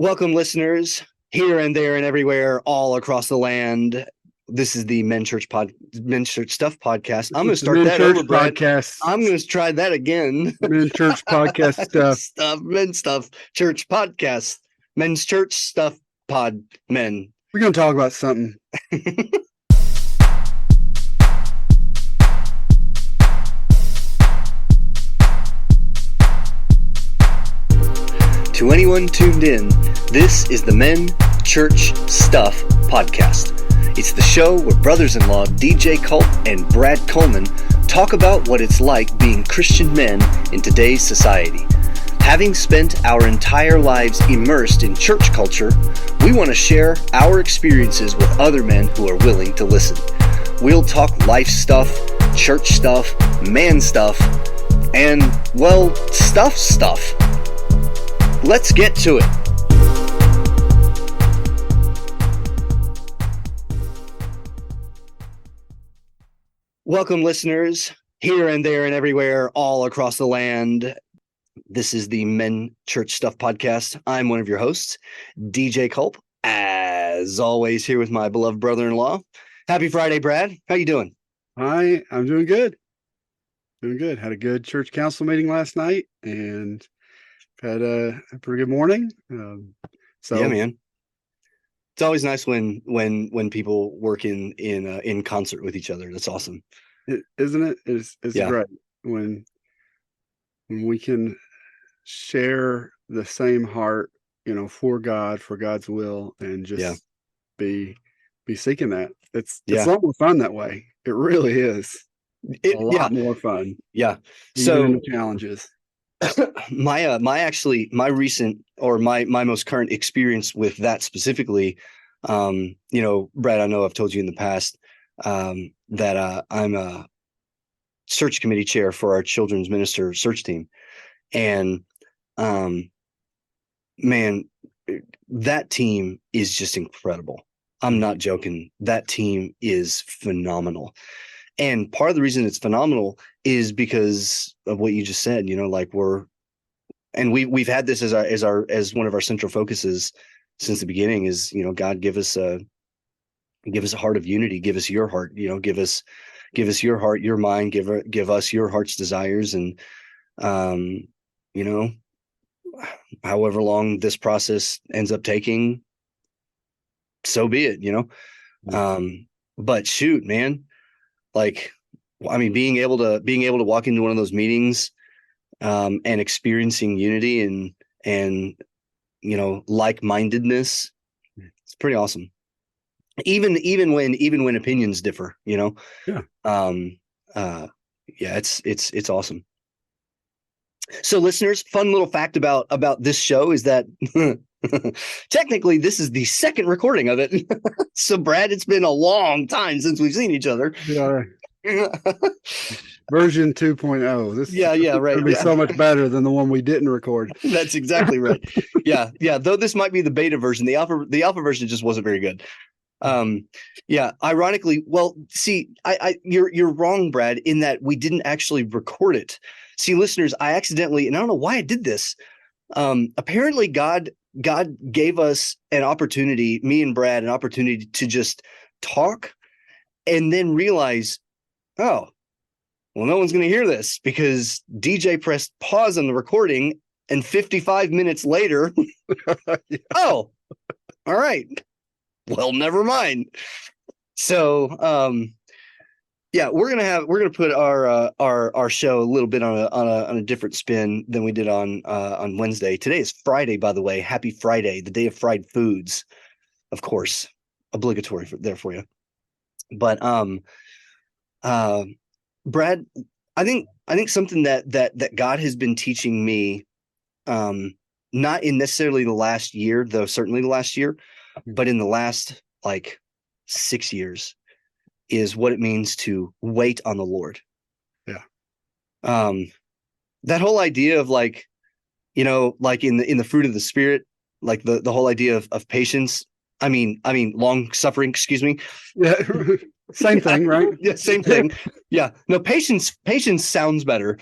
Welcome, listeners, here and there and everywhere, all across the land. This is the Men's Church Stuff podcast. I'm going to start that over, Brad. Podcast. I'm going to try that again. Men's Church podcast stuff. Men's Stuff Church podcast. Men's Church Stuff pod. Men. We're going to talk about something. To anyone tuned in, this is the Men Church Stuff podcast. It's the show where brothers-in-law DJ Culp and Brad Coleman talk about what it's like being Christian men in today's society. Having spent our entire lives immersed in church culture, we want to share our experiences with other men who are willing to listen. We'll talk life stuff, church stuff, man stuff, and, well, stuff. Let's get to it. Welcome, listeners, here and there and everywhere, all across the land. This is the Men Church Stuff podcast. I'm one of your hosts, DJ Culp, as always, here with my beloved brother-in-law. Happy Friday, Brad. How you doing? I'm doing good. Had a good church council meeting last night and had a pretty good morning. Yeah, man. It's always nice when people work in concert with each other. That's awesome. Isn't it? It's Yeah. great when we can share the same heart, for God, for God's will, and just be seeking that. It's a lot more fun that way. It really is. A lot more fun. Yeah. Even in the challenges. My recent or my most current experience with that specifically, Brad, I know I've told you in the past that I'm a search committee chair for our children's minister search team, and man, that team is just incredible. I'm not joking. That team is phenomenal. And part of the reason it's phenomenal is because of what you just said, we've had this as one of our central focuses since the beginning is, God, give us a heart of unity, give us your heart, give us your heart, your mind, give us your heart's desires. And, however long this process ends up taking, so be it, but shoot, man. Being able to walk into one of those meetings, and experiencing unity and like-mindedness, it's pretty awesome. Even when opinions differ, it's awesome. So, listeners, fun little fact about this show is that technically this is the second recording of it. So, Brad, it's been a long time since we've seen each other. Yeah. Version 2.0. This right. It'll be so much better than the one we didn't record. That's exactly right. Yeah. Though this might be the beta version, the alpha version just wasn't very good. Ironically, well, see, you're wrong, Brad, in that we didn't actually record it. See, listeners, I accidentally, and I don't know why I did this. Apparently God gave us an opportunity, me and Brad, an opportunity to just talk and then realize, oh, well, no one's going to hear this because DJ pressed pause on the recording and 55 minutes later, oh, all right. Well, never mind. So, we're gonna put our show a little bit on a different spin than we did on Wednesday. Today is Friday, by the way. Happy Friday, the day of fried foods, of course, obligatory for you. But Brad, I think something that God has been teaching me, not in necessarily the last year, though certainly the last year, but in the last 6 years, is what it means to wait on the Lord. Yeah. That whole idea of in the fruit of the Spirit, the whole idea of patience. I mean, long suffering. Excuse me. Yeah. Same thing, right? Yeah, same thing. Yeah. No, patience sounds better.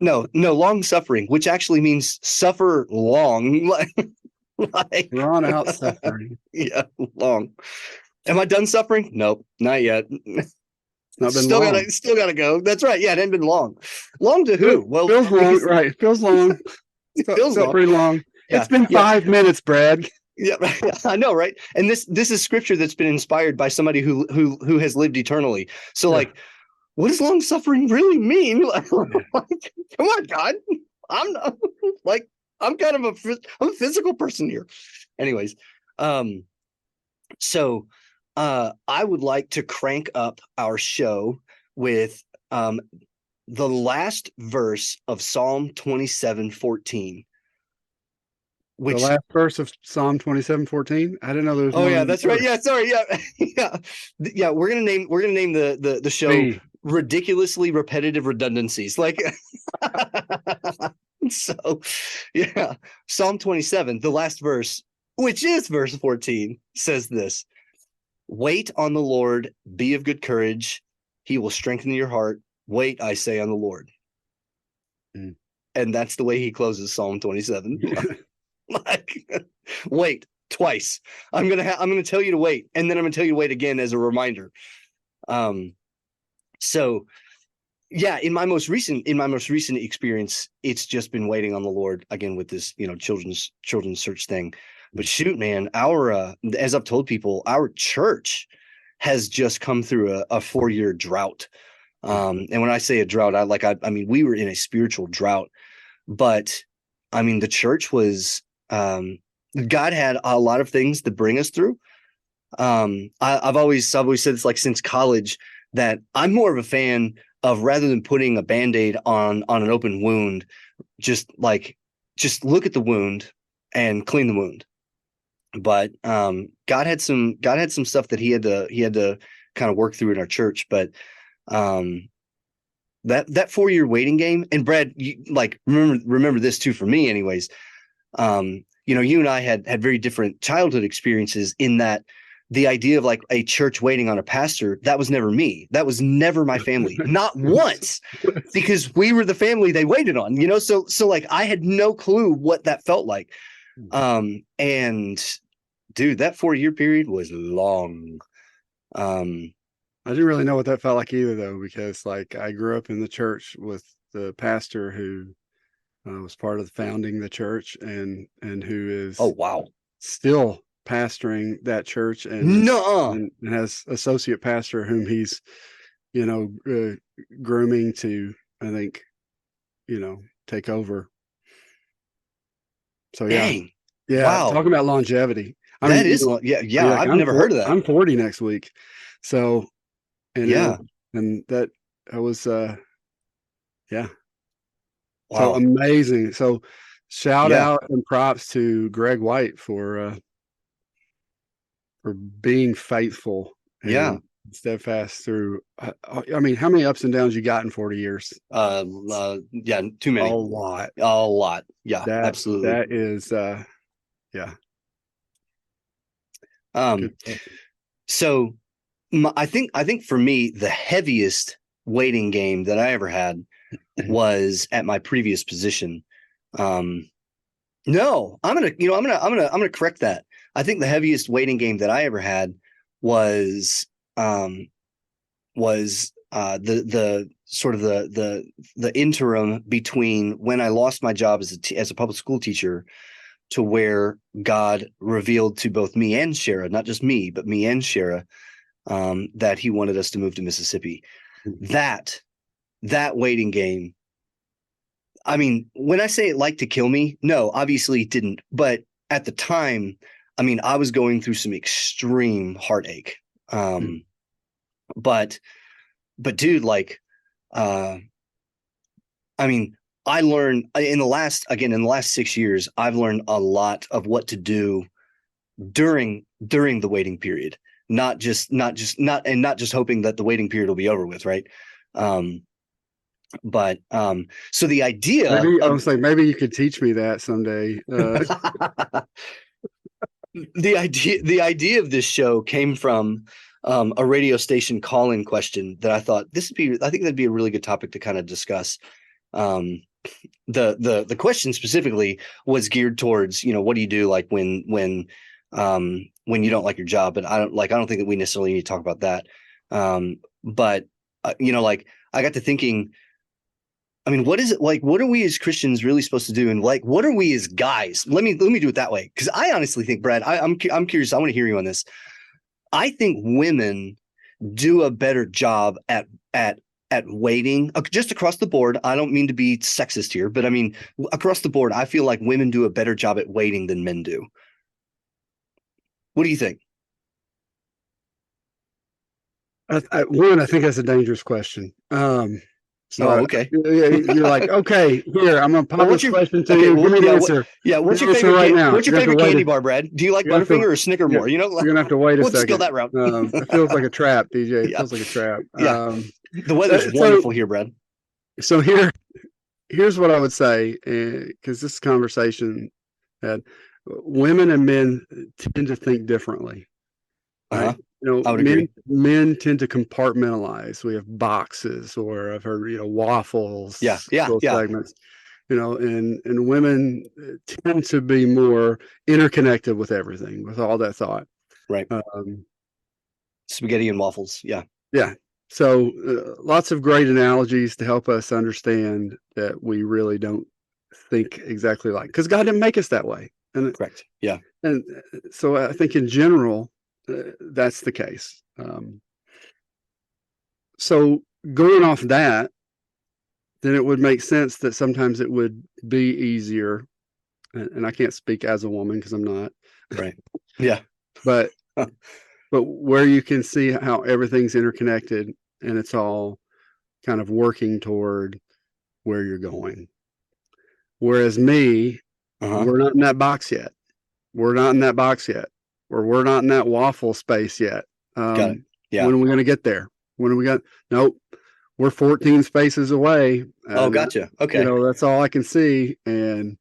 No, long suffering, which actually means suffer long. Like, Drawn out suffering. yeah, long. Am I done suffering? Nope, not yet. It's not been Still long. gotta go. That's right. Yeah, it ain't been long. Long to who? Well, Feels long, right? It feels long. it feels Felt long. pretty long. Yeah, It's been yeah, 5 minutes, Brad. yeah. I know, right? And this is scripture that's been inspired by somebody who has lived eternally. So, Yeah. like, what does long suffering really mean? Like, Yeah. come on, God. I'm not, like, I'm kind of I'm a physical person here. Anyways, so I would like to crank up our show with the last verse of Psalm 27:14, The which last verse of Psalm 27:14. I didn't know there was oh more yeah, than that's right. Yeah, sorry. Yeah. Yeah. Yeah, we're gonna name the show B. ridiculously repetitive redundancies. Like so yeah. Psalm 27, the last verse, which is verse 14, says this: wait on the Lord, be of good courage, he will strengthen your heart. Wait, I say, on the Lord. Mm. And that's the way he closes Psalm 27. Like, wait twice. I'm gonna tell you to wait, and then I'm gonna tell you to wait again as a reminder. So yeah, in my most recent experience, it's just been waiting on the Lord again with this, children's search thing. But shoot, man, our as I've told people, our church has just come through a 4-year drought. And when I say a drought, I mean we were in a spiritual drought, but I mean the church was God had a lot of things to bring us through. I've always said this, like, since college, that I'm more of a fan of, rather than putting a Band-Aid on an open wound, just look at the wound and clean the wound. But God had some stuff that he had to kind of work through in our church. But that 4-year waiting game, and Brad, you, like, remember this too, for me anyways. You and I had very different childhood experiences, in that the idea of like a church waiting on a pastor, that was never me. That was never my family, not once, because we were the family they waited on, so like I had no clue what that felt like. And dude, that 4-year period was long. I didn't really know what that felt like either, though, because like I grew up in the church with the pastor who was part of founding the church, and who is Oh wow. still pastoring that church, No. and has associate pastor whom he's grooming to, I think, take over. So yeah. Dang. Yeah, Wow. talking about longevity. I That mean, is yeah, like I've never heard of that. I'm 40 next week. So, Yeah. and that was yeah. So Wow. amazing. So shout Yeah. out and props to Greg White for being faithful Yeah. and steadfast through. I mean, how many ups and downs you got in 40 years? Yeah, too A many. lot. A lot. Yeah, That absolutely. that is yeah. Um, Good stuff. so I think for me, the heaviest waiting game that I ever had was at my previous position. No, I'm gonna correct that. I think the heaviest waiting game that I ever had was um the sort of the interim between when I lost my job as a public school teacher, to where God revealed to both me and Shara, not just me, but me and Shara, that he wanted us to move to Mississippi. That waiting game. I mean, when I say it like to kill me, no, obviously it didn't. But at the time, I mean, I was going through some extreme heartache. But dude, like, I mean, I learned in the last 6 years, I've learned a lot of what to do during the waiting period, not just hoping that the waiting period will be over with, right? But so the idea Maybe I of was like, maybe you could teach me that someday. the idea of this show came from a radio station call-in question that I thought I think that'd be a really good topic to kind of discuss. the question specifically was geared towards, what do you do like when you don't like your job? But I don't think that we necessarily need to talk about that. But like I got to thinking, I mean, what is it like? What are we as Christians really supposed to do? And like, what are we as guys? Let me do it that way. Because I honestly think, Brad, I'm curious. I want to hear you on this. I think women do a better job at waiting, just across the board. I don't mean to be sexist here, but I mean, across the board, I feel like women do a better job at waiting than men do. What do you think? I think that's a dangerous question. So okay. You're like, okay, here, I'm gonna pop this question to you. Give me the answer. What's your answer favorite right now. What's your favorite candy bar, Brad? Do you like Butterfinger or Snickermore? You're gonna have to wait a we'll second. Just go that route. It feels like a trap, DJ. It feels like a trap. Yeah. The weather's wonderful here, Brad. So here's what I would say, because this conversation that women and men tend to think differently. Uh-huh. Right? Men tend to compartmentalize. We have boxes, or I've heard, waffles. Yeah. Segments. And women tend to be more interconnected with everything, with all that thought. Right. Spaghetti and waffles. Yeah. Yeah. So lots of great analogies to help us understand that we really don't think exactly like, because God didn't make us that way. And correct. Yeah. And so I think in general, that's the case. So going off that, then it would make sense that sometimes it would be easier. And I can't speak as a woman because I'm not. Right. Yeah. But where you can see how everything's interconnected and it's all kind of working toward where you're going. Whereas me, we're not in that box yet. We're not in that box yet. Or we're not in that waffle space yet. Got it. Yeah. When are we going to get there? Nope. We're 14 spaces away. Oh, gotcha. Okay. That's all I can see. And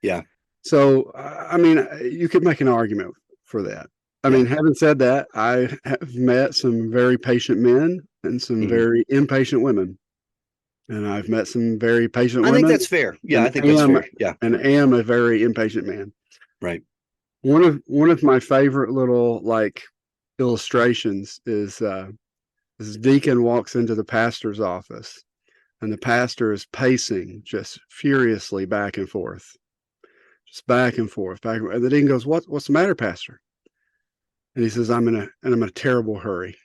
yeah. So, I mean, you could make an argument for that. I mean, having said that, I have met some very patient men and some very impatient women. And I've met some very patient women. I think that's fair. Yeah, I think that's fair. Yeah. And I am a very impatient man. Right. One of my favorite little illustrations is this deacon walks into the pastor's office, and the pastor is pacing just furiously back and forth. Just back and forth, back and forth. And the deacon goes, What's the matter, Pastor? And he says, I'm in a terrible hurry.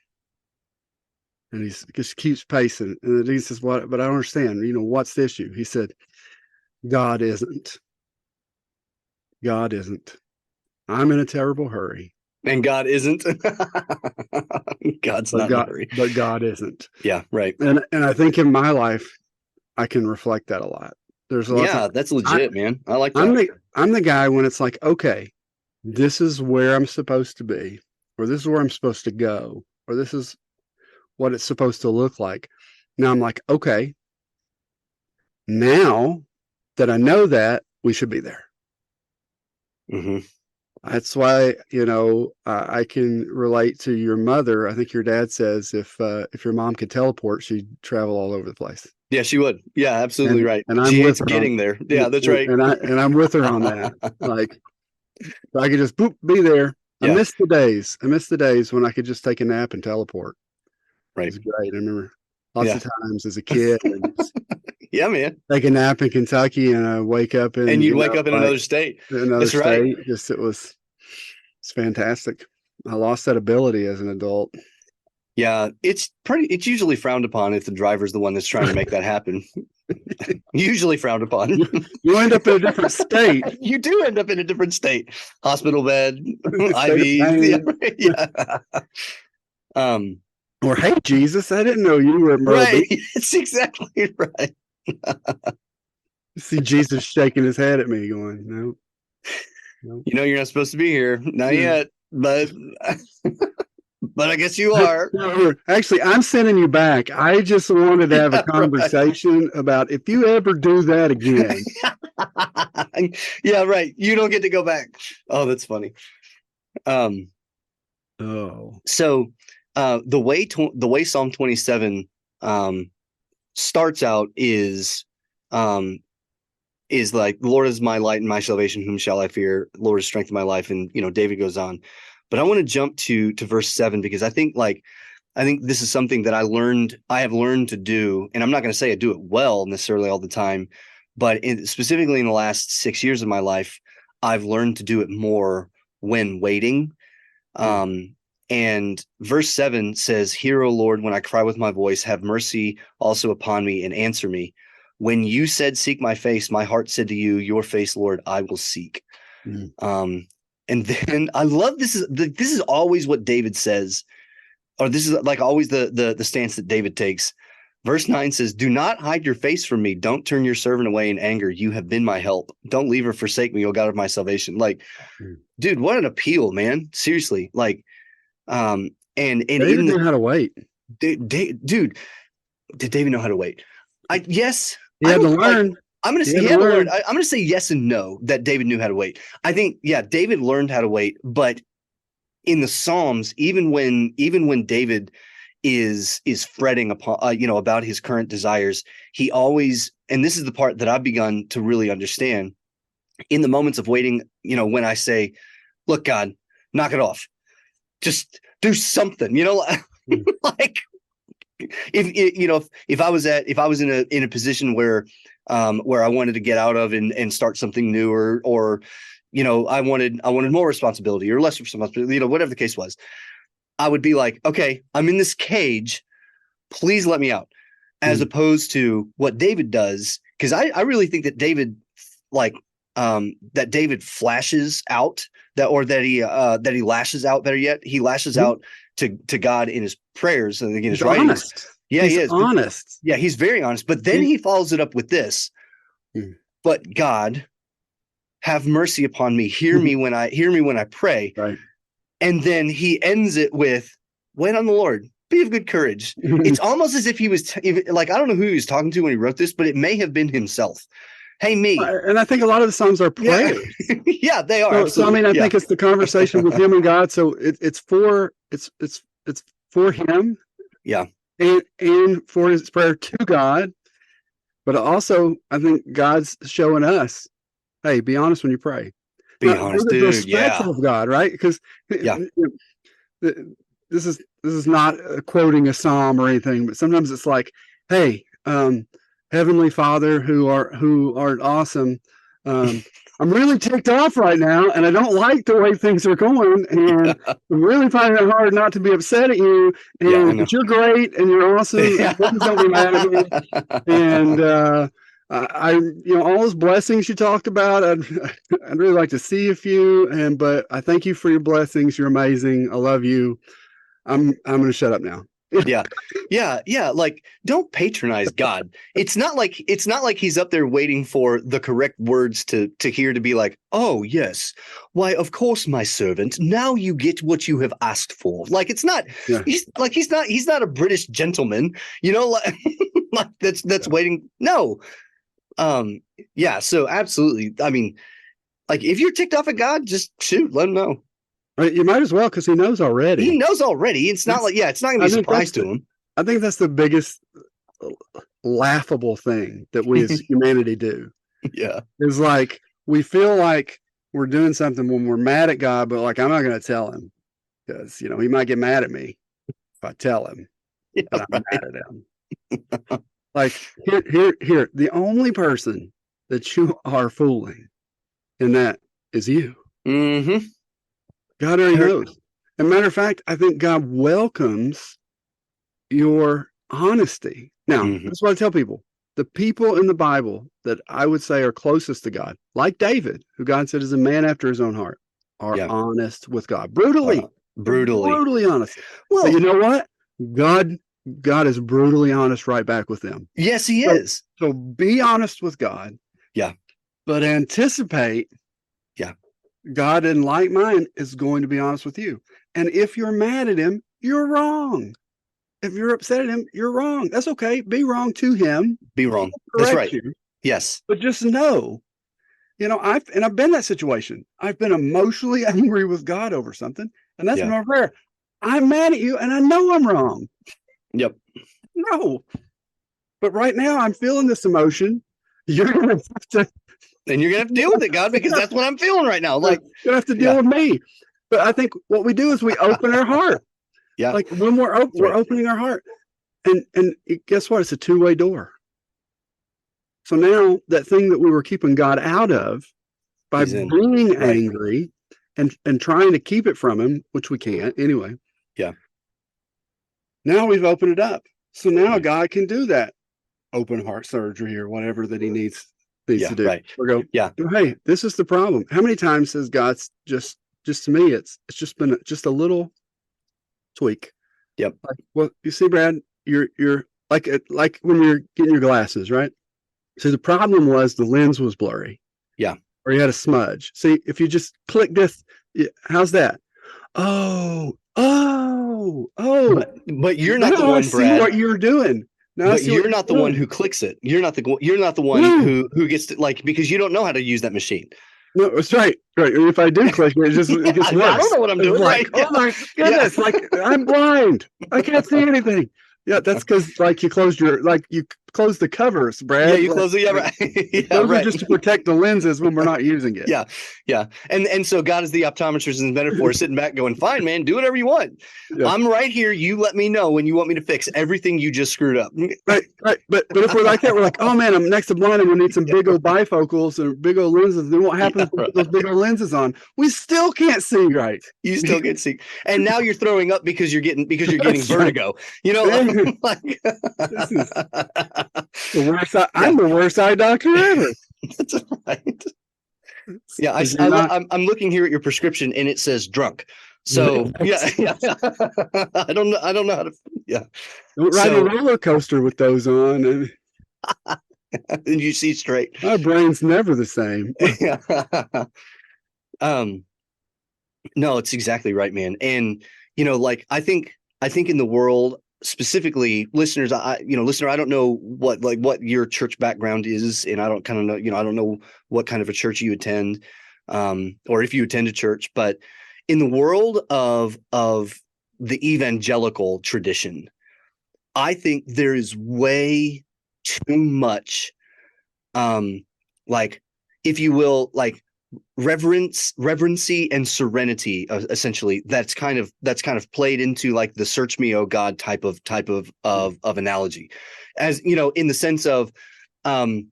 And he just keeps pacing. And the deacon says, What? But I don't understand. What's the issue? He said, God isn't. God isn't. I'm in a terrible hurry. And God isn't. God's not in a hurry. But God isn't. Yeah, right. And I think in my life, I can reflect that a lot. There's a lot. That's legit, man. I like that. I'm the guy when it's like, okay, this is where I'm supposed to be, or this is where I'm supposed to go, or this is what it's supposed to look like. Now I'm like, okay, now that I know that, we should be there. Mm-hmm. That's why, I can relate to your mother. I think your dad says if your mom could teleport, she'd travel all over the place. Yeah, she would. Yeah, absolutely right. And I'm she with hates getting there. Yeah, that's right. And I'm with her on that. Like, I could just be there. Yeah. I miss the days when I could just take a nap and teleport. Right. It was great. I remember lots of times as a kid. Yeah, man. Take a nap in Kentucky and I wake up in. And you'd wake up in another state. That's right. Just it's fantastic. I lost that ability as an adult. Yeah, it's usually frowned upon if the driver's the one that's trying to make that happen. Usually frowned upon. You end up in a different state. You do end up in a different state. Hospital bed, IV. Yeah. Or, hey, Jesus, I didn't know you were right. It's exactly right. See Jesus shaking his head at me going, no. You're not supposed to be here. Not yet, but I guess you are. Actually, I'm sending you back. I just wanted to have a conversation about if you ever do that again. Yeah, right. You don't get to go back. Oh, that's funny. So the way Psalm 27 starts out is is like, the Lord is my light and my salvation, whom shall I fear? The Lord is strength of my life. And David goes on. But I want to jump to verse 7, because I think this is something that I have learned to do, and I'm not going to say I do it well necessarily all the time, but specifically in the last 6 years of my life, I've learned to do it more when waiting. And verse 7 says, "Hear, O Lord, when I cry with my voice, have mercy also upon me and answer me. When you said, seek my face, my heart said to you, your face, Lord, I will seek." And then I love this is always what David says, or this is like always the stance that David takes. Verse 9 says, "Do not hide your face from me. Don't turn your servant away in anger. You have been my help. Don't leave or forsake me, O God of my salvation." Like, dude, what an appeal, man. Seriously. Like, and David knew how to wait. Dude, did David know how to wait? Yes. He had to learn. I'm going to say he had to learn. I'm going to say yes and no, that David knew how to wait. I think, yeah, David learned how to wait, but in the Psalms, even when David is fretting upon, about his current desires, he always, and this is the part that I've begun to really understand, in the moments of waiting, when I say, "Look, God, knock it off. Just do something," like, if I was in a position where I wanted to get out of and start something new, or I wanted more responsibility or less responsibility, whatever the case was, I would be like, "Okay, I'm in this cage. Please let me out." As opposed to what David does, because I really think that David, that David flashes out, that he lashes out. Better yet, he lashes out to God in his prayers and in his writings. Honest. Yeah, he's he is honest. Yeah, he's very honest. But then he follows it up with this: "But God, have mercy upon me. Hear me when I pray." Right. And then he ends it with, "Wait on the Lord. Be of good courage." It's almost as if he was I don't know who he was talking to when he wrote this, but it may have been himself. Hey, me. And I think a lot of the Psalms are prayers. Yeah, they are. So I mean, I think it's the conversation with him and God. So it's for him. Yeah. And for his prayer to God. But also, I think God's showing us, hey, be honest when you pray. Be honest, dude. Respectful of God, right? Because this is not quoting a psalm or anything, but sometimes it's like, hey, Heavenly Father, who art awesome, I'm really ticked off right now, and I don't like the way things are going, and I'm really finding it hard not to be upset at you. But you're great, and you're awesome. And please don't be mad at me. And all those blessings you talked about, I'd really like to see a few. But I thank you for your blessings. You're amazing. I love you. I'm going to shut up now. Yeah. Like, don't patronize God. It's not like he's up there waiting for the correct words to hear, to be like, "Oh yes, why of course, my servant. Now you get what you have asked for." Like, it's not. Yeah. He's not a British gentleman. Like that's waiting. No. Yeah. So absolutely. I mean, like, if you're ticked off at God, just shoot. Let him know. You might as well, because he knows already. He knows already. It's not like, it's not going to be a surprise to him. I think that's the biggest laughable thing that we as humanity do. Yeah. Is like, we feel like we're doing something when we're mad at God, but like, I'm not going to tell him, because, he might get mad at me if I tell him that I'm mad at him. Like, here, the only person that you are fooling in that is you. Mm-hmm. God already knows. As a matter of fact, I think God welcomes your honesty. Now, that's what I tell people. The people in the Bible that I would say are closest to God, like David, who God said is a man after his own heart, are honest with God. Brutally honest. Well, but you know what? God is brutally honest right back with them. Yes, he is. So be honest with God. Yeah. But anticipate. Yeah. God, in like mind, is going to be honest with you. And if you're mad at him, you're wrong. If you're upset at him, you're wrong. That's okay. Be wrong to him. Be wrong. That's right. You. Yes. But just know, I've been in that situation. I've been emotionally angry with God over something. And that's my prayer. I'm mad at you, and I know I'm wrong. Yep. No. But right now I'm feeling this emotion, you're gonna have to And you're gonna have to deal with it, God, because that's what I'm feeling right now. Like, you're gonna have to deal yeah. with me. But I think what we do is we open our heart. Yeah. Like when we're open, we're right. opening our heart. And guess what? It's a two-way door. So now that thing that we were keeping God out of by He's in. being Right. angry and trying to keep it from him, which we can't anyway. Yeah. Now we've opened it up. So now Right. God can do that open heart surgery or whatever that he needs Yeah, to do. right. Or go, Yeah. hey, this is the problem. How many times has God just to me, it's just been just a little tweak. Yep. Like, well, you see, Brad, you're like when you're getting your glasses, right? So the problem was the lens was blurry. Yeah. Or you had a smudge. See, if you just click this, how's that? Oh. But you're not the Now I one, see Brad. what you're doing. Now I But see what you're not the one doing. who clicks it. You're not the one No. who gets to, like, because you don't know how to use that machine. No, that's right. Right. If I do click it, it gets worse. I don't know what I'm doing. It's like, Right. oh my goodness, like I'm blind. I can't see anything. Yeah, that's because like you closed the covers, Brad. Yeah, you close it. Yeah, right. Yeah, those right. are just to protect the lenses when we're not using it. Yeah. And so God is the optometrist in the metaphor, sitting back going, fine, man, do whatever you want. Yeah. I'm right here. You let me know when you want me to fix everything you just screwed up. Right. But if we're like that, we're like, oh man, I'm next to blind. I'm gonna need some big old bifocals and big old lenses. Then what happens with those big old lenses on? We still can't see right. You still get sick, and now you're throwing up because you're getting That's vertigo. right. You know, like, This is the worst. I'm the worst eye doctor ever. That's right. Yeah, I'm looking here at your prescription, and it says drunk. So yeah. I don't know how to. Yeah, don't ride a roller coaster with those on, and you see straight. My brain's never the same. No, it's exactly right, man. And like I think in the world, specifically, listeners, listener, I don't know what your church background is, and I don't kind of know, I don't know what kind of a church you attend, or if you attend a church, but in the world of the evangelical tradition, I think there is way too much, like, if you will, like reverency and serenity, essentially, that's kind of played into like the search me, oh God type of analogy, as in the sense of, and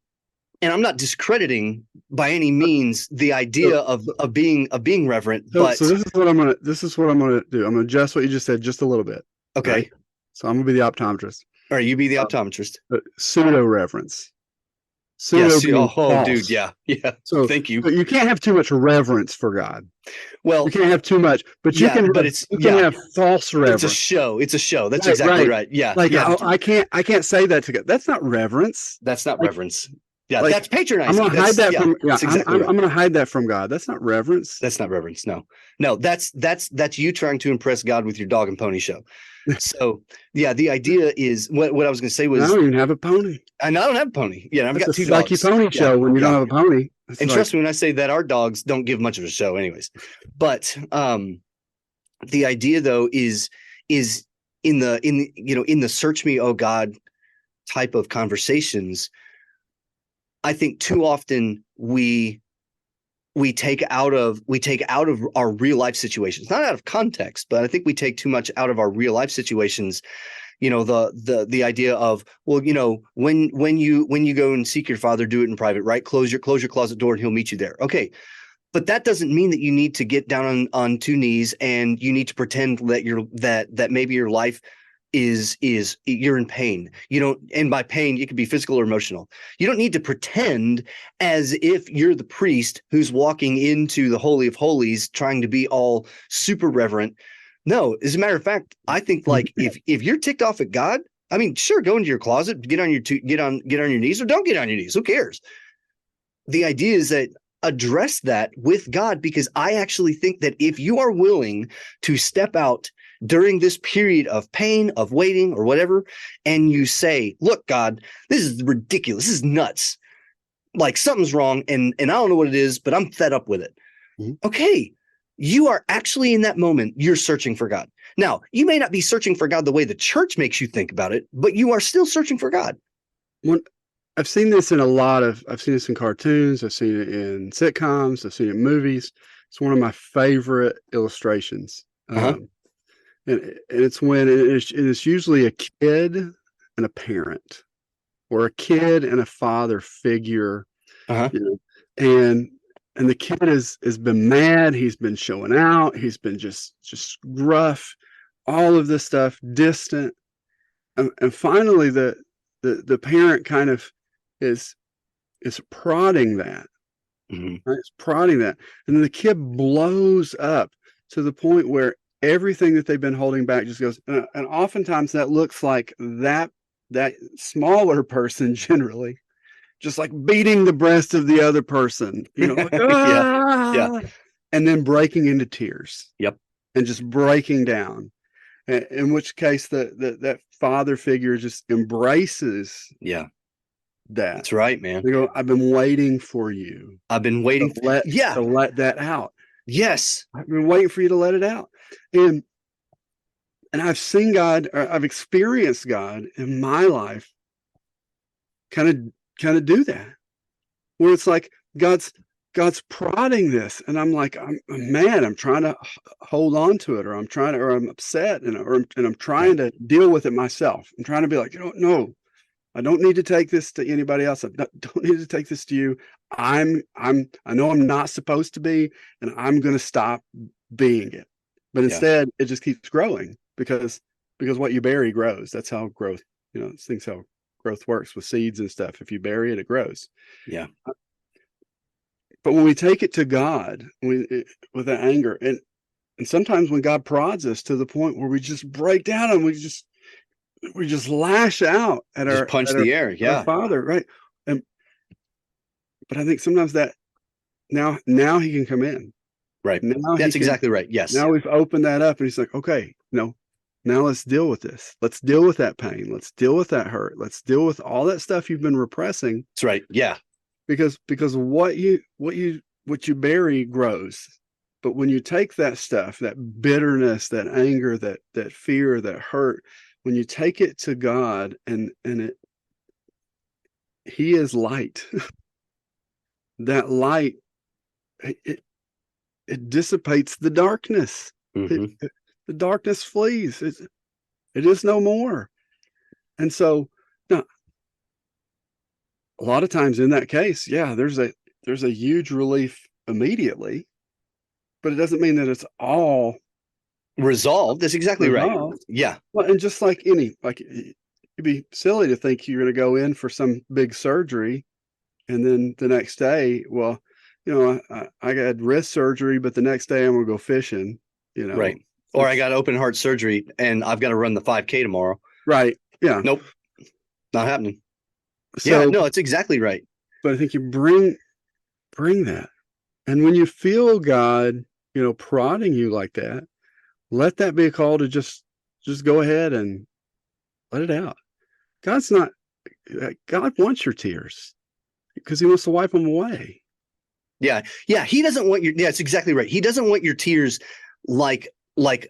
I'm not discrediting by any means the idea of being reverent, but so this is what I'm gonna do. I'm gonna adjust what you just said just a little bit. Okay. Right? So I'm gonna be the optometrist. All right, you be the optometrist. Pseudo reverence. Dude, yeah. So thank you. But you can't have too much reverence for God. Well, you can't have too much, but you can. But you can have false reverence. It's a show. That's exactly right. Yeah. Like I can't say that to God. That's not reverence. That's not reverence. Yeah, that's patronizing. I'm gonna hide that from. Yeah, exactly I'm gonna hide that from God. That's not reverence. That's not reverence. No. That's you trying to impress God with your dog and pony show. So yeah, the idea is what I was going to say was, I don't even have a pony. And I don't have a pony. Yeah, I've got two dogs. It's like your pony show when you don't have a pony. And trust me when I say that our dogs don't give much of a show, anyways. But the idea though is in the search me, oh God type of conversations, I think too often we take out of our real life situations, not out of context, but I think we take too much out of our real life situations. The idea of, well, when you go and seek your Father, do it in private, right? Close your closet door and he'll meet you there. Okay. But that doesn't mean that you need to get down on two knees and you need to pretend that that maybe your life is you're in pain. And by pain, it could be physical or emotional. You don't need to pretend as if you're the priest who's walking into the Holy of Holies trying to be all super reverent. No, as a matter of fact, I think like if you're ticked off at God, I mean, sure, go into your closet, get on your knees, or don't get on your knees. Who cares? The idea is that address that with God, because I actually think that if you are willing to step out during this period of pain, of waiting, or whatever, and you say, look, God, this is ridiculous. This is nuts. Like something's wrong, and I don't know what it is, but I'm fed up with it. Mm-hmm. Okay. You are actually in that moment, you're searching for God. Now, you may not be searching for God the way the church makes you think about it, but you are still searching for God. I've seen this in I've seen this in cartoons. I've seen it in sitcoms. I've seen it in movies. It's one of my favorite illustrations. Uh-huh. And it's when it's usually a kid and a parent, or a kid and a father figure, Uh-huh. you know, and the kid has been mad. He's been showing out. He's been just rough, all of this stuff, distant, and finally the parent kind of is prodding that, Hmm. right? It's prodding that, and then the kid blows up to the point where everything that they've been holding back just goes, and oftentimes that looks like that smaller person generally just like beating the breast of the other person, like, Yeah. Yeah. ah, and then breaking into tears Yep. and just breaking down. In which case, that father figure just embraces Yeah. that. That's right, man. They go, "I've been waiting for you I've been to waiting. let Yeah. that out. Yes. I've been waiting for you to let it out." And I've seen God, or I've experienced God in my life, kind of do that, where it's like God's prodding this, and I'm like, I'm mad. I'm trying to hold on to it, or I'm upset, and I'm Right. trying to deal with it myself. I'm trying to be like, no, I don't need to take this to anybody else. I don't need to take this to you. I know I'm not supposed to be, and I'm going to stop being it. But Yeah. instead, it just keeps growing because what you bury grows. That's how growth, things how growth works with seeds and stuff. If you bury it, it grows. Yeah. But when we take it to God, with that anger, and sometimes when God prods us to the point where we just break down and we just lash out at Just punch the air. our Yeah. Father, right? And but I think sometimes that now He can come in. Right. Now He That's can. exactly right. Yes. Now we've opened that up, and He's like, okay, no, now let's deal with this. Let's deal with that pain. Let's deal with that hurt. Let's deal with all that stuff you've been repressing, That's right. Yeah. because what you bury grows. But when you take that stuff, that bitterness, that anger, that fear, that hurt, when you take it to God, and He is light, that light, it it dissipates the darkness. Hmm. The darkness flees. It is no more. And so, now, a lot of times in that case, yeah, there's a huge relief immediately, but it doesn't mean that it's all Resolved. That's exactly right. resolved. Yeah. Well, and just like it'd be silly to think you're going to go in for some big surgery, and then the next day, well, I got wrist surgery, but the next day I'm going to go fishing. You know, Right. Or I it's got open heart surgery and I've got to run the 5K tomorrow. right. Yeah. Nope. Not happening. Yeah. So, No, it's exactly right. but I think you bring that, and when you feel God, prodding you like that, let that be a call to just go ahead and let it out. God's not. God wants your tears because He wants to wipe them away. Yeah. Yeah. He doesn't want your, yeah, it's exactly right. He doesn't want your tears like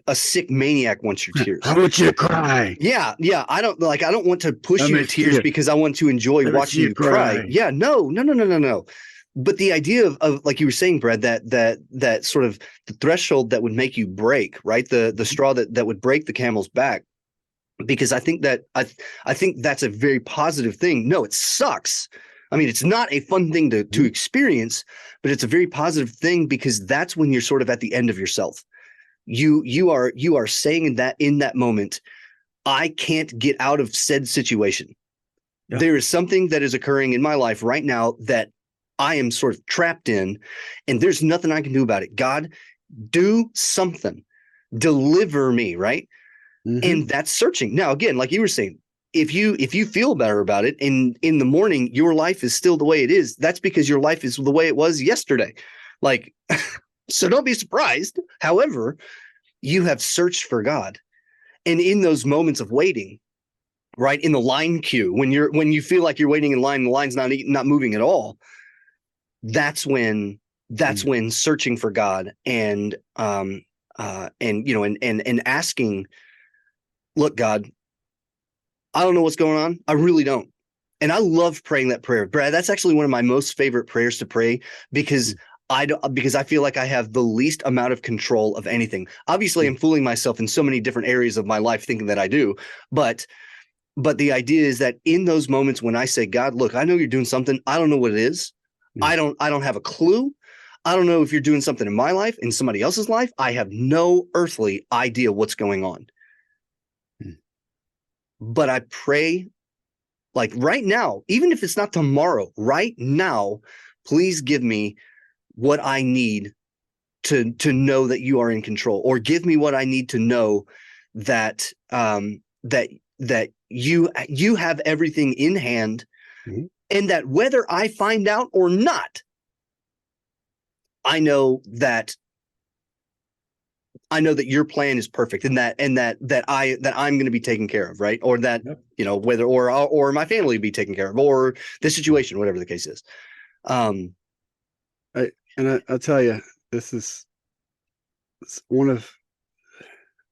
a sick maniac wants your tears. I want you to cry. Yeah. Yeah. I don't want to push Let you me to see tears you. because I want to enjoy Let me see watching you you cry. cry. Yeah. No, no, no, no, no, no. But the idea of like you were saying, Brad, that sort of the threshold that would make you break, right? The straw that would break the camel's back. Because I think I think that's a very positive thing. No, it sucks. I mean, it's not a fun thing to experience, but it's a very positive thing because that's when you're sort of at the end of yourself. You are saying in that moment, I can't get out of said situation. Yeah. There is something that is occurring in my life right now that I am sort of trapped in, and there's nothing I can do about it. God, do something. Deliver me, right? Mm-hmm. And that's searching. Now, again, like you were saying, if you feel better about it and in the morning your life is still the way it is, that's because your life is the way it was yesterday. Like, so don't be surprised. However, you have searched for God. And in those moments of waiting, right, in the line queue, when you feel like you're waiting in line, the line's not moving at all, that's when searching for God and and asking, look, God, I don't know what's going on. I really don't. And I love praying that prayer, Brad. That's actually one of my most favorite prayers to pray because because I feel like I have the least amount of control of anything. Obviously, I'm fooling myself in so many different areas of my life thinking that I do, but the idea is that in those moments when I say, God, look, I know you're doing something. I don't know what it is. I don't have a clue. I don't know if you're doing something in my life, in somebody else's life. I have no earthly idea what's going on. But I pray, like right now, even if it's not tomorrow, right now, please give me what I need to know that you are in control, or give me what I need to know that that you have everything in hand, and that whether I find out or not, I know that your plan is perfect, and that I'm going to be taken care of, right? Or that whether or my family will be taken care of, or the situation, whatever the case is. I'll tell you, it's one of,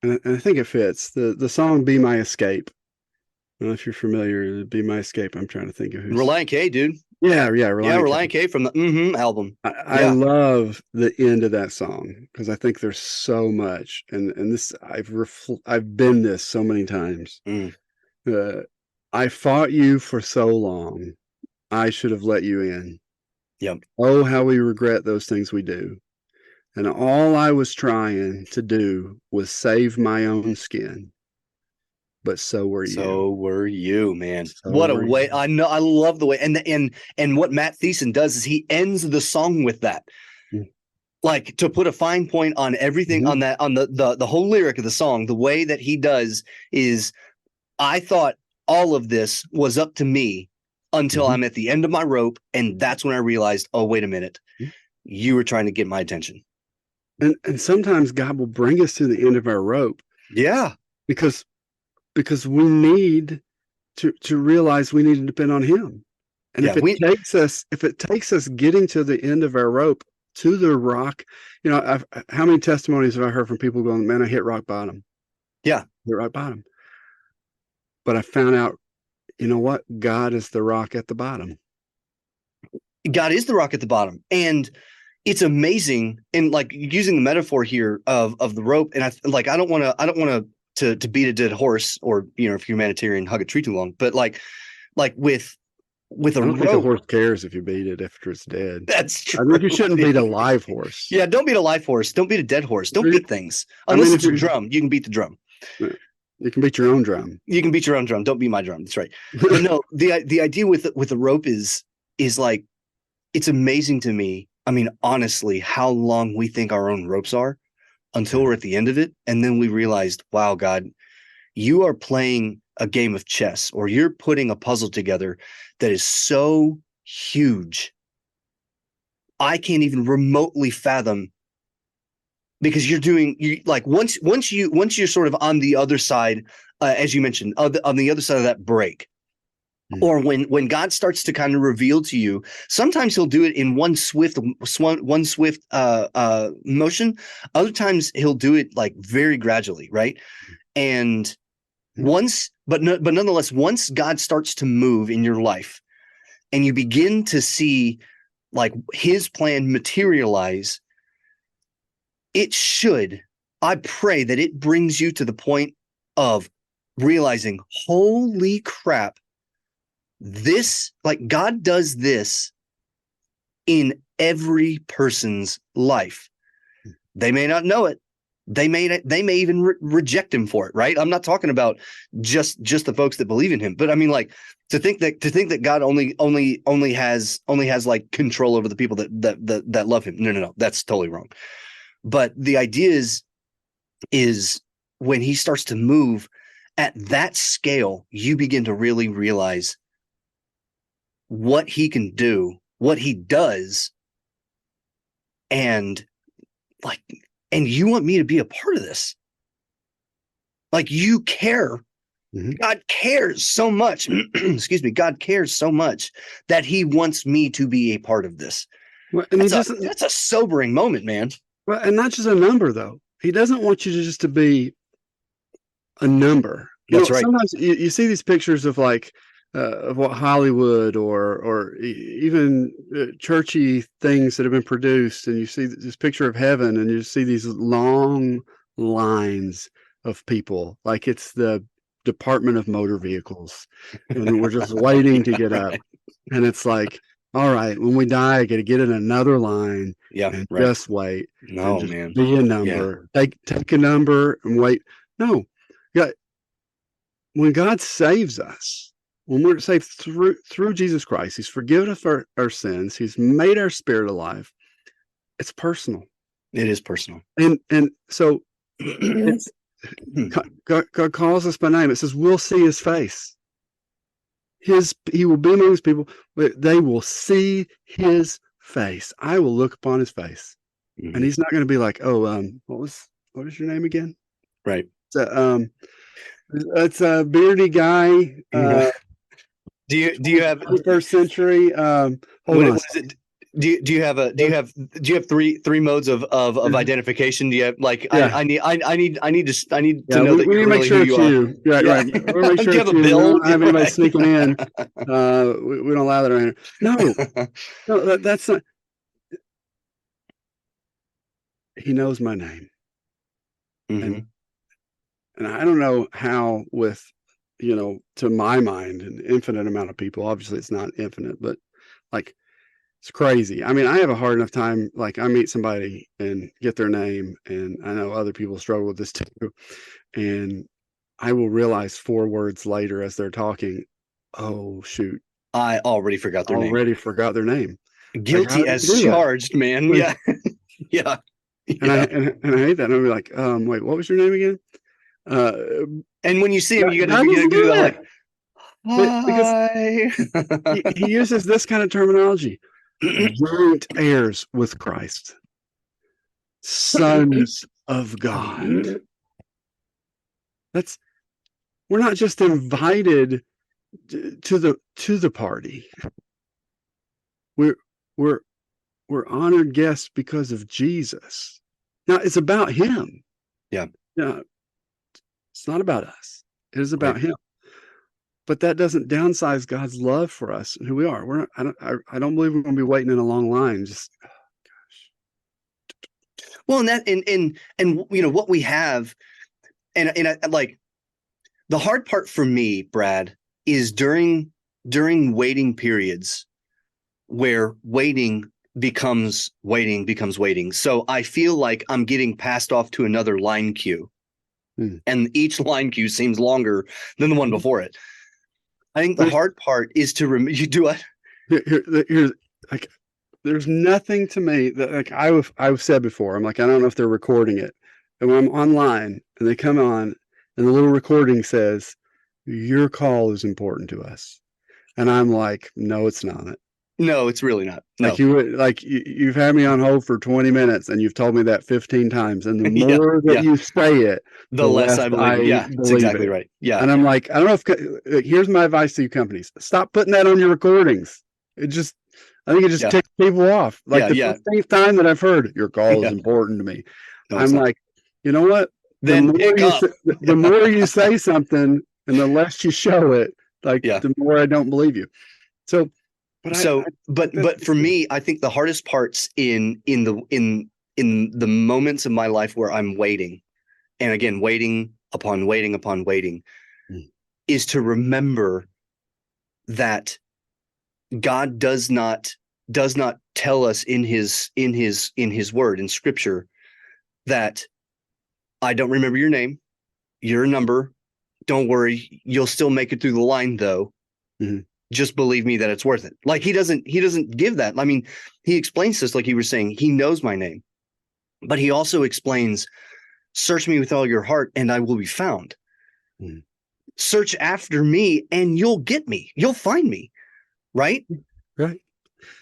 and I think it fits the song "Be My Escape." I don't know if you're familiar. "Be My Escape." I'm trying to think of who's Relient K, dude. Yeah, Relient K from the album. I love the end of that song because I think there's so much, and this I've been this so many times. I fought you for so long, I should have let you in. Yep. Oh, how we regret those things we do. And all I was trying to do was save my own skin. But so were you. So were you, man. So what a way. I know. I love the way. And what Matt Thiessen does is he ends the song with that. Like, to put a fine point on everything on that, on the whole lyric of the song, the way that he does is, I thought all of this was up to me until I'm at the end of my rope. And that's when I realized, oh, wait a minute. You were trying to get my attention. And sometimes God will bring us to the end of our rope. Yeah. Because we need to realize we need to depend on him. And if it takes us getting to the end of our rope to the rock, how many testimonies have I heard from people going, man, I hit rock bottom. Yeah. Hit rock bottom. But I found out, you know what? God is the rock at the bottom. God is the rock at the bottom. And it's amazing. And like, using the metaphor here of the rope. And I don't want to beat a dead horse, or, if you're humanitarian, hug a tree too long. But like with a I don't rope, think a horse cares if you beat it after it's dead. That's true. I think you shouldn't beat a live horse. Yeah, don't beat a live horse. Don't beat a dead horse. Don't beat things. Unless it's a drum, you can beat the drum. You can beat your own drum. You can beat your own drum. Don't beat my drum. That's right. But no, the idea with the rope is like, it's amazing to me. I mean, honestly, how long we think our own ropes are until we're at the end of it. And then we realized, wow, God, you are playing a game of chess, or you're putting a puzzle together that is so huge. I can't even remotely fathom, because once you're sort of on the other side, as you mentioned, on the other side of that break, or when God starts to kind of reveal to you, sometimes he'll do it in one swift motion. Other times he'll do it like very gradually, right? And nonetheless, once God starts to move in your life and you begin to see like his plan materialize, I pray that it brings you to the point of realizing, holy crap, God does this in every person's life. They may not know it. They may even reject him for it, right? I'm not talking about just the folks that believe in him, but I mean, like, to think that God only has like control over the people that love him. No, that's totally wrong. But the idea is when he starts to move at that scale, you begin to really realize what he can do, what he does, and you want me to be a part of this. Like, you care. God cares so much. Excuse me. God cares so much that he wants me to be a part of this. Well, and that's a sobering moment, man. Well, and not just a number, though. He doesn't want you to be a number. That's right. Sometimes you see these pictures of like of what Hollywood or even churchy things that have been produced, and you see this picture of heaven, and you see these long lines of people, like it's the Department of Motor Vehicles, and we're just waiting to get up. Right. And it's like, all right, when we die, I got to get in another line Yeah, and right. just wait and No, just man. be a number. Take a number and wait. No, yeah. When God saves us, when we're saved through Jesus Christ, He's forgiven us our sins. He's made our spirit alive. It's personal, It is personal. and so it's God calls us by name. It says we'll see His face. He will be among His people. They will see His face. I will look upon His face, and He's not going to be like, oh, what was your name again? Right. So, it's a beardy guy. Do you have 21st century? Hold what on. is it? Do you have three modes of identification? Do you have like Yeah. I need to Yeah, know that we you're need to make really sure who it's you are. you. Right, Yeah. right. We make Do sure you it's have a you. We bill? don't have anybody Right. sneaking in. We don't allow that around here. No, that's not. He knows my name, Mhm. and I don't know how with, to my mind, an infinite amount of people. Obviously, it's not infinite, but like it's crazy. I mean, I have a hard enough time. Like I meet somebody and get their name, and I know other people struggle with this too. And I will realize 4 words later as they're talking, oh shoot, I already forgot their name. already forgot their name. Like, how Guilty did as you do that? charged, man. Like, Yeah. Yeah. and I Yeah. and I hate that. And I'll be like, wait, what was your name again? Uh, And when you see him, you God gotta doesn't do do that that. like, Because hi. he uses this kind of terminology: joint heirs with Christ, sons of God. That's We're not just invited to the party. We're we're we're honored guests because of Jesus. Now it's about Him. Yeah. Yeah, it's not about us. It is Right. about Him. But that doesn't downsize God's love for us and who we are. I don't believe we're going to be waiting in a long line. Just Well, and that and what we have, and I, like the hard part for me, Brad, is during waiting periods where waiting becomes waiting. So I feel like I'm getting passed off to another line queue, and each line queue seems longer than the one before it. I think the hard part is to you do it. Here's like, there's nothing to me that, like I've said before. I'm like, I don't know if they're recording it, and when I'm online and they come on and the little recording says your call is important to us, and I'm like, no, it's not. No, it's really not. No. You've had me on hold for 20 minutes and you've told me that 15 times, and the Yeah, more that you say it, the less I believe it. Yeah, that's exactly it. right. Yeah. And I'm like, I don't know if here's my advice to you companies: stop putting that on your recordings. I think it just ticks people off. Like the 15th time that I've heard your call is important to me, No, I'm like, you know what? Then The more you say something and the less you show it, like the more I don't believe you. So, but for me, I think the hardest parts in the moments of my life where I'm waiting, and again, waiting upon waiting, is to remember that God does not tell us in his word, in scripture, that I don't remember your name, your number. Don't worry, you'll still make it through the line though. Just believe me that it's worth it. Like he doesn't give that. I mean, he explains this, like you were saying, he knows my name, but he also explains, search me with all your heart and I will be found. Search after me and you'll get me. You'll find me. Right. Right.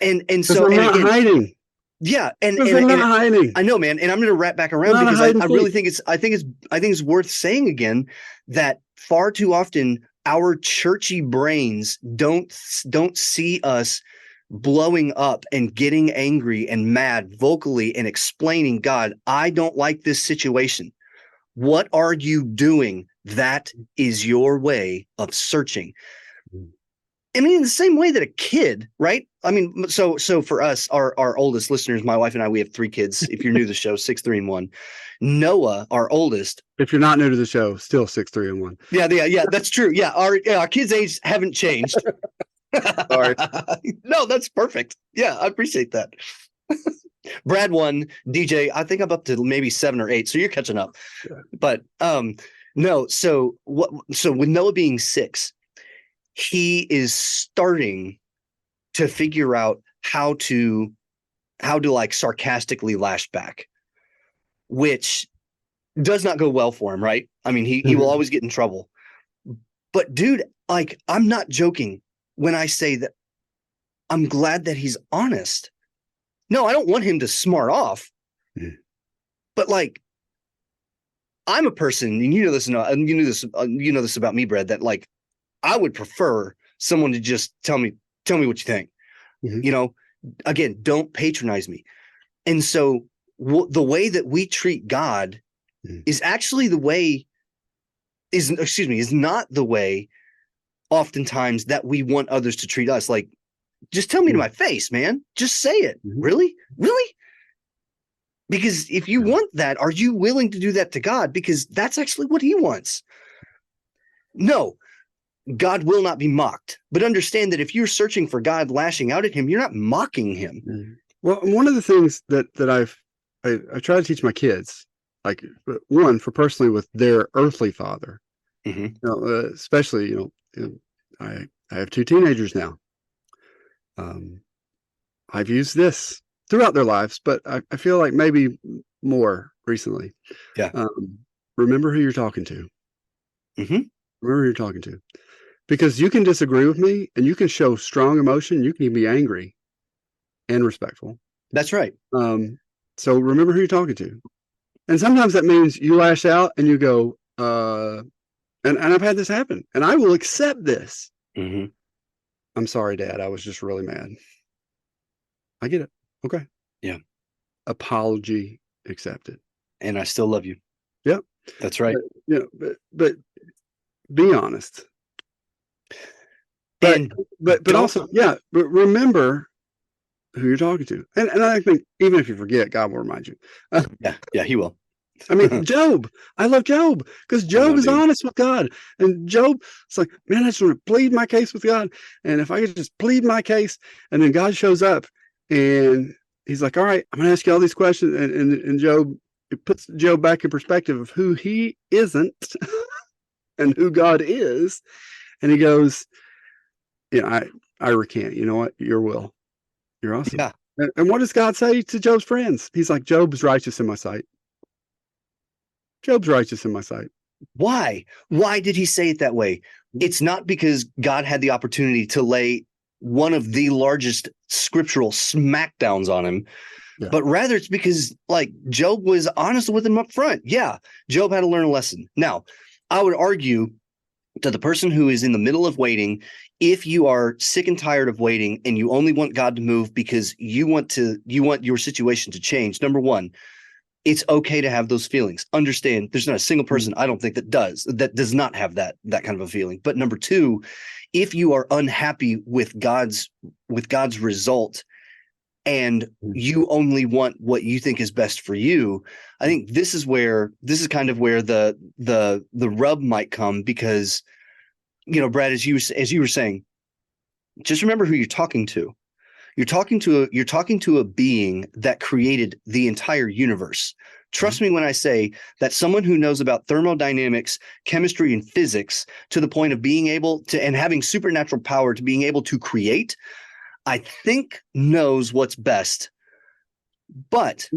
And so I'm not hiding. Yeah. And I'm not hiding. I know, man. And I'm going to wrap back around because I really think I think it's worth saying again that far too often our churchy brains don't see us blowing up and getting angry and mad vocally and explaining, God, I don't like this situation. What are you doing? That is your way of searching. I mean, in the same way that a kid, right? I mean, so for us, our oldest listeners, my wife and I, we have 3 kids. If you're new to the show, 6, 3, and 1. Noah, our oldest. If you're not new to the show, still 6, 3, and 1. Yeah, that's true. Yeah, our kids' age haven't changed. Sorry. No, that's perfect. Yeah, I appreciate that. Brad 1, DJ, I think I'm up to maybe 7 or 8, so you're catching up. Yeah. But no, so with Noah being 6, he is starting to figure out how to like sarcastically lash back, which does not go well for him, right? I mean, he will always get in trouble. But dude, like, I'm not joking when I say that I'm glad that he's honest. No, I don't want him to smart off. But like, I'm a person, and you know this, and you know this about me, Brad, that like I would prefer someone to just tell me what you think. You know, again, don't patronize me. And so the way that we treat God is actually is not the way oftentimes that we want others to treat us. Like, just tell me to my face, man. Just say it. Really? Because if you want that, are you willing to do that to God? Because that's actually what he wants. No, God will not be mocked. But understand that if you're searching for God lashing out at him, you're not mocking him. Well, one of the things that I try to teach my kids, like, one, for personally with their earthly father, you know, especially, I have 2 teenagers now. I've used this throughout their lives, but I feel like maybe more recently. Yeah. Remember who you're talking to. Remember who you're talking to. Because you can disagree with me and you can show strong emotion. You can even be angry and respectful. That's right. So remember who you're talking to. And sometimes that means you lash out and you go, and I've had this happen, and I will accept this. I'm sorry, Dad. I was just really mad. I get it. Okay. Yeah. Apology accepted. And I still love you. Yep. That's right. But be honest. But also, but remember who you're talking to. And I think even if you forget, God will remind you. Yeah, he will. I mean, Job. I love Job because Job is honest with God. And Job, it's like, man, I just want to plead my case with God. And if I could just plead my case, and then God shows up and he's like, all right, I'm going to ask you all these questions. And Job, it puts Job back in perspective of who he isn't and who God is. And he goes, I recant. You know what? Your will. You're awesome. Yeah. And what does God say to Job's friends? He's like, Job's righteous in my sight. Job's righteous in my sight. Why? Why did he say it that way? It's not because God had the opportunity to lay one of the largest scriptural smackdowns on him, but rather it's because like Job was honest with him up front. Yeah, Job had to learn a lesson. Now, I would argue to the person who is in the middle of waiting, if you are sick and tired of waiting and you only want God to move because you want your situation to change, number one, it's okay to have those feelings. Understand, there's not a single person I don't think that does not have that kind of a feeling. But number two, if you are unhappy with God's result and you only want what you think is best for you, I think this is kind of where the rub might come, because, Brad, as you were saying, just remember who you're talking to. You're talking to a being that created the entire universe. Trust me when I say that someone who knows about thermodynamics, chemistry, and physics to the point of being able to, and having supernatural power to being able to create, I think knows what's best. But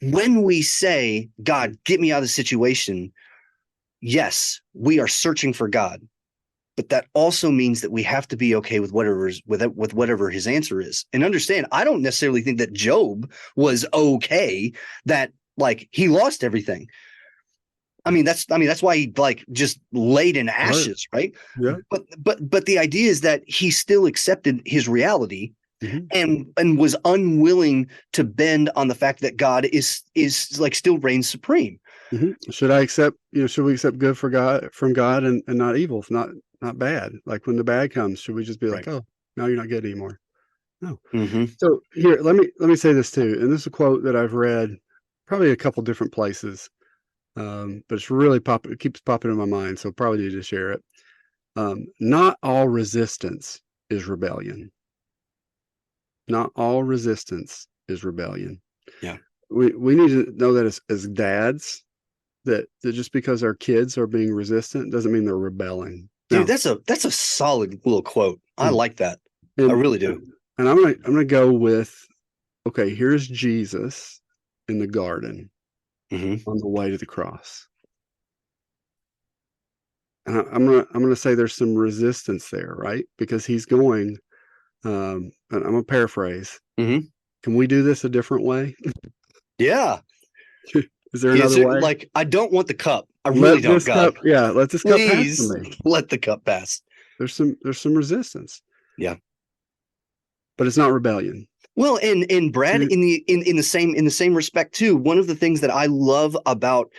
when we say, God, get me out of the situation, yes, we are searching for God. But that also means that we have to be okay with whatever his answer is. And understand, I don't necessarily think that Job was okay that like he lost everything. I mean, that's why he like just laid in ashes, right? Yeah. But the idea is that he still accepted his reality and was unwilling to bend on the fact that God is like still reigns supreme. Should I accept, should we accept good from God and not evil, not bad? Like when the bad comes, should we just be like, oh, now you're not good anymore? No. So here, let me say this too. And this is a quote that I've read probably a couple different places. But it's really it keeps popping in my mind. So probably need to share it. Not all resistance is rebellion. Not all resistance is rebellion. Yeah. We need to know that as dads, that just because our kids are being resistant doesn't mean they're rebelling. Dude, that's a solid little quote. I like that. I really do. And I'm gonna go with, okay, here's Jesus in the garden on the way to the cross. And I'm gonna say there's some resistance there, right? Because he's going, and I'm gonna paraphrase. Can we do this a different way? Yeah. Is there another way? Like, I don't want the cup. I really don't, God. Let this cup pass to me. Let the cup pass. There's some resistance. Yeah. But it's not rebellion. Well, and Brad, in the same respect too, one of the things that I love about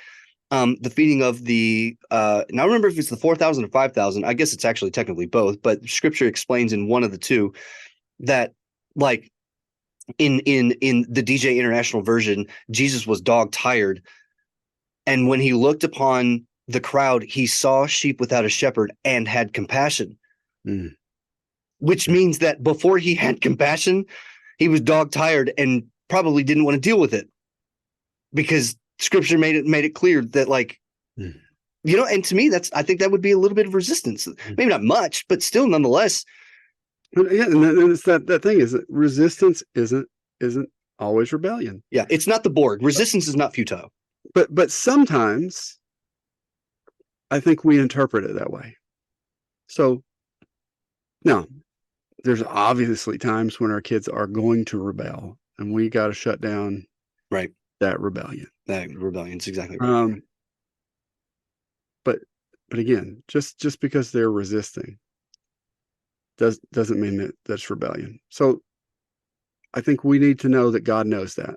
the feeding of the now I remember if it's the 4,000 or 5,000, I guess it's actually technically both, but scripture explains in one of the two that, like, in the DJ International version, Jesus was dog tired, and when he looked upon the crowd, he saw sheep without a shepherd and had compassion. Which means that before he had compassion, he was dog tired and probably didn't want to deal with it, because scripture made it clear that, like, and to me, I think that would be a little bit of resistance. Maybe not much, but still nonetheless. Yeah, and it's that thing is that resistance isn't always rebellion. Yeah, it's not the Borg. Resistance is not futile. But sometimes I think we interpret it that way. So now there's obviously times when our kids are going to rebel, and we got to shut down that rebellion. That rebellion's exactly right. But again, just because they're resisting doesn't mean that that's rebellion. So I think we need to know that God knows that.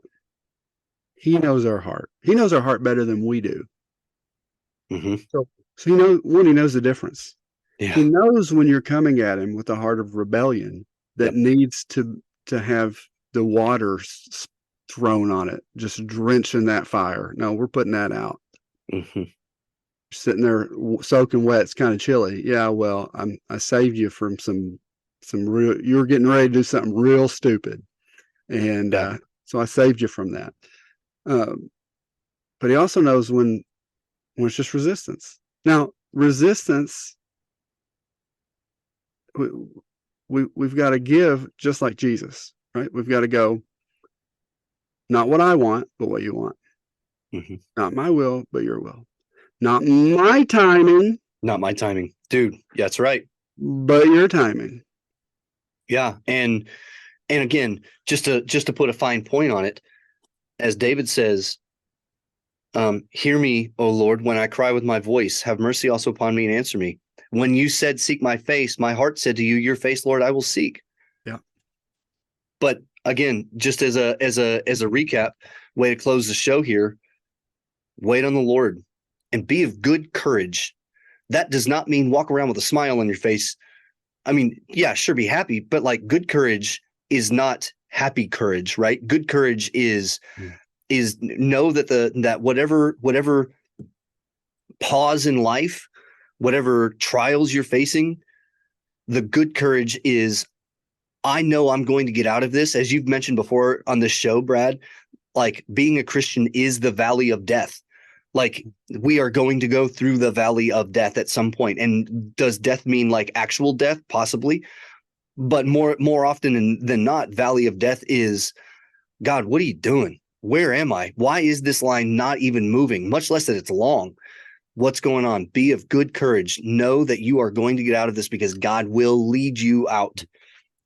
He knows our heart. He knows our heart better than we do. So he knows the difference. Yeah. He knows when you're coming at him with a heart of rebellion that needs to have the water thrown on it, just drenching that fire. No, we're putting that out. Sitting there soaking wet, it's kind of chilly. Yeah, well, I saved you from some real. You were getting ready to do something real stupid, and so I saved you from that. But he also knows when it's just resistance. Now, resistance, we've got to give just like Jesus, right? We've got to go, not what I want, but what you want. Not my will, but your will. Not my timing. Not my timing. Dude, yeah, that's right. But your timing. Yeah. And again, just to put a fine point on it, as David says, hear me, O Lord, when I cry with my voice. Have mercy also upon me and answer me. When you said, seek my face, my heart said to you, your face, Lord, I will seek. Yeah. But again, just as a recap, way to close the show here, wait on the Lord and be of good courage. That does not mean walk around with a smile on your face. I mean, yeah, sure, be happy, but like, good courage is not happy courage, right? Good courage is know that whatever pause in life, whatever trials you're facing, the good courage is, I know I'm going to get out of this. As you've mentioned before on this show, Brad, like, being a Christian is the valley of death. Like, we are going to go through the valley of death at some point. And does death mean like actual death? Possibly. But more often than not, valley of death is, God, what are you doing? Where am I? Why is this line not even moving, much less that it's long? What's going on? Be of good courage. Know that you are going to get out of this, because God will lead you out,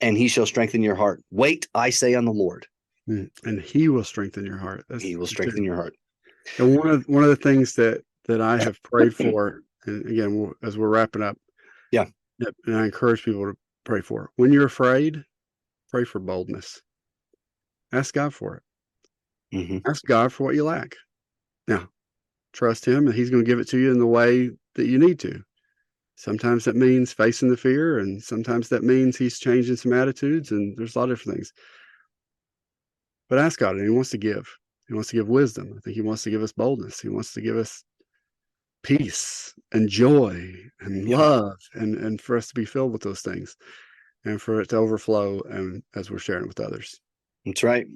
and he shall strengthen your heart. Wait, I say, on the Lord. And he will strengthen your heart. He will strengthen your heart. And one of the things that I have prayed for, and again, as we're wrapping up, and I encourage people to pray for, when you're afraid, pray for boldness. Ask God for it. Mm-hmm. Ask God for what you lack. Now, trust him and he's going to give it to you in the way that you need to. Sometimes that means facing the fear, and sometimes that means he's changing some attitudes, and there's a lot of different things. But ask God, and he wants to give. He wants to give wisdom. I think he wants to give us boldness. He wants to give us peace and joy and love, and for us to be filled with those things, and for it to overflow, and as we're sharing with others. That's right.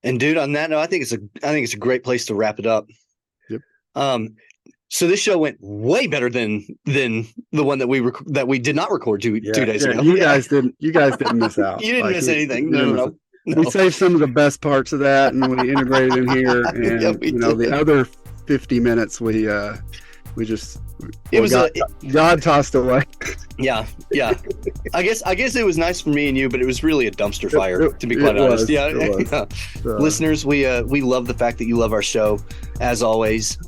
And dude, on that note, I think it's a great place to wrap it up. Yep. So this show went way better than the one that we did not record two days ago. You guys didn't miss out. You didn't miss anything. No. We saved some of the best parts of that, and we integrated in here. And the other 50 minutes God tossed away. Yeah. I guess it was nice for me and you, but it was really a dumpster fire, to be quite honest. Listeners, we love the fact that you love our show. As always,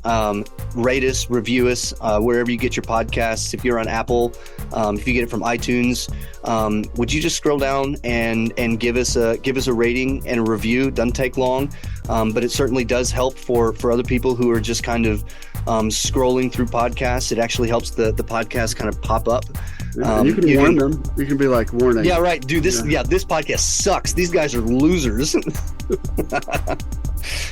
rate us, review us wherever you get your podcasts. If you're on Apple, if you get it from iTunes, would you just scroll down and give us a rating and a review? Doesn't take long, but it certainly does help for other people who are just kind of scrolling through podcasts. It actually helps the podcast kind of pop up. You can warn them. You can be like, warning. Yeah, right. Dude, this podcast sucks. These guys are losers.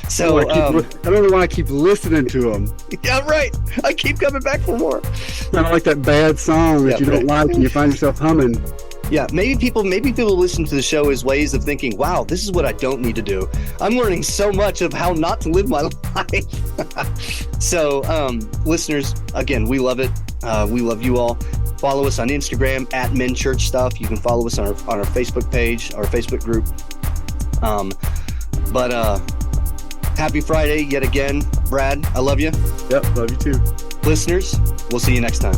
So I don't know why I keep listening to them. Yeah, right. I keep coming back for more. Kind of like that bad song that you don't like, and you find yourself humming. Yeah, maybe people listen to the show as ways of thinking, wow, this is what I don't need to do. I'm learning so much of how not to live my life. So, listeners, again, we love it. We love you all. Follow us on Instagram at Men Church Stuff. You can follow us on our Facebook page, our Facebook group. Happy Friday yet again. Brad, I love you. Yep, love you too. Listeners, we'll see you next time.